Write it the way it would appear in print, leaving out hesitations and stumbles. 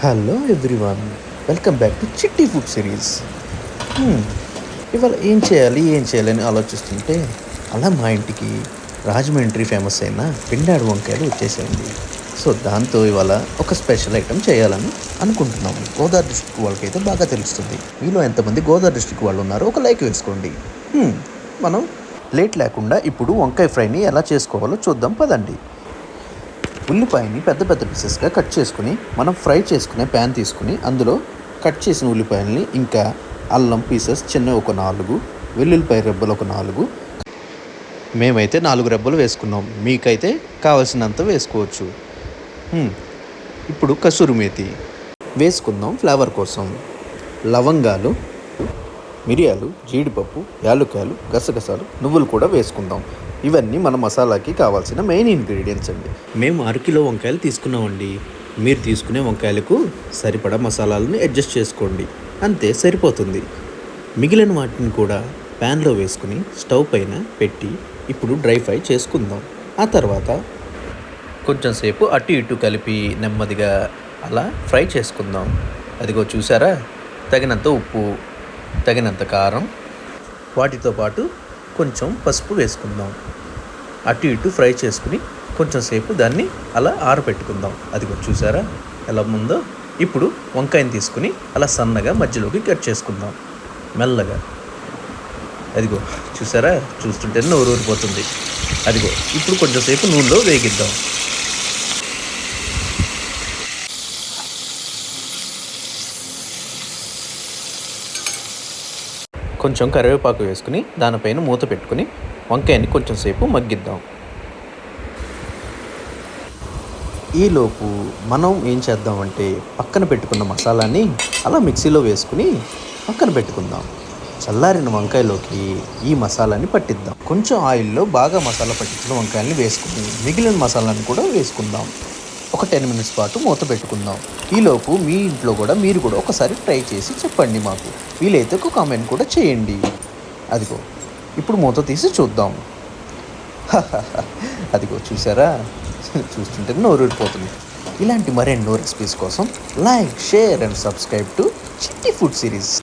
Hello everyone, welcome back to చిట్టి food series. ఇవాళ ఏం చేయాలి అని ఆలోచిస్తుంటే అలా మా ఇంటికి రాజమండ్రి ఫేమస్ అయిన పిండాడు వంకాయలు వచ్చేసాయండి. సో దాంతో ఇవాళ ఒక స్పెషల్ ఐటెం చేయాలని అనుకుంటున్నాము. గోదావరి డిస్ట్రిక్ట్ వాళ్ళకైతే బాగా తెలుస్తుంది. మీలో ఎంతమంది గోదావరి డిస్ట్రిక్ట్ వాళ్ళు ఉన్నారో ఒక లైక్ వేసుకోండి. మనం లేట్ లేకుండా ఇప్పుడు వంకాయ ఫ్రైని ఎలా చేసుకోవాలో చూద్దాం పదండి. ఉల్లిపాయని పెద్ద పెద్ద పీసెస్గా కట్ చేసుకుని మనం ఫ్రై చేసుకునే ప్యాన్ తీసుకుని అందులో కట్ చేసిన ఉల్లిపాయలని ఇంకా అల్లం పీసెస్ చిన్న ఒక 4, వెల్లుల్లిపాయ రెబ్బలు ఒక 4, మేమైతే 4 రెబ్బలు వేసుకున్నాం. మీకైతే కావలసినంత వేసుకోవచ్చు. ఇప్పుడు కసూరి మేతి వేసుకుందాం ఫ్లేవర్ కోసం. లవంగాలు, మిరియాలు, జీడిపప్పు, యాలక్కాయలు, గసగసాలు, నువ్వులు కూడా వేసుకుందాం. ఇవన్నీ మన మసాలాకి కావాల్సిన మెయిన్ ఇంగ్రీడియంట్స్ అండి. మేము 6 కిలో వంకాయలు తీసుకున్నామండి. మీరు తీసుకునే వంకాయలకు సరిపడా మసాలాలను అడ్జస్ట్ చేసుకోండి, అంతే సరిపోతుంది. మిగిలిన వాటిని కూడా ప్యాన్లో వేసుకుని స్టవ్ పైన పెట్టి ఇప్పుడు డ్రై ఫ్రై చేసుకుందాం. ఆ తర్వాత కొంచెం సేపు అటు ఇటు కలిపి నెమ్మదిగా అలా ఫ్రై చేసుకుందాం. అదిగో చూసారా, తగినంత ఉప్పు, తగినంత కారం, వాటితో పాటు కొంచెం పసుపు వేసుకుందాం. అటు ఇటు ఫ్రై చేసుకుని కొంచెం సేపు దాన్ని అలా ఆరబెట్టుకుందాం. అదిగో చూసారా ఎలా ఉందో. ఇప్పుడు వంకాయని తీసుకుని అలా సన్నగా మధ్యలోకి కట్ చేసుకుందాం మెల్లగా. అదిగో చూసారా, చూస్తుంటే నోరూరిపోతుంది. అదిగో ఇప్పుడు కొంచెం సేపు నూనెలో వేగిద్దాం. కొంచెం కరివేపాకు వేసుకుని దానిపైన మూత పెట్టుకుని వంకాయని కొంచెం సేపు మగ్గిద్దాం. ఈలోపు మనం ఏం చేద్దామంటే పక్కన పెట్టుకున్న మసాలాని అలా మిక్సీలో వేసుకుని పక్కన పెట్టుకుందాం. చల్లారిన వంకాయలోకి ఈ మసాలాని పట్టిద్దాం. కొంచెం ఆయిల్లో బాగా మసాలా పట్టించిన వంకాయల్ని వేసుకుని మిగిలిన మసాలాని కూడా వేసుకుందాం. ఒక 10 మినిట్స్ పాటు మూత పెట్టుకుందాం. ఈలోపు మీ ఇంట్లో కూడా మీరు కూడా ఒకసారి ట్రై చేసి చెప్పండి మాకు. వీలైతే ఒక కామెంట్ కూడా చేయండి. అదిగో ఇప్పుడు మూత తీసి చూద్దాం. అదిగో చూసారా, చూస్తుంటే నోరూరిపోతుంది. ఇలాంటి మరెన్నో రెసిపీస్ కోసం like, share and subscribe to చిట్టి ఫుడ్ సిరీస్.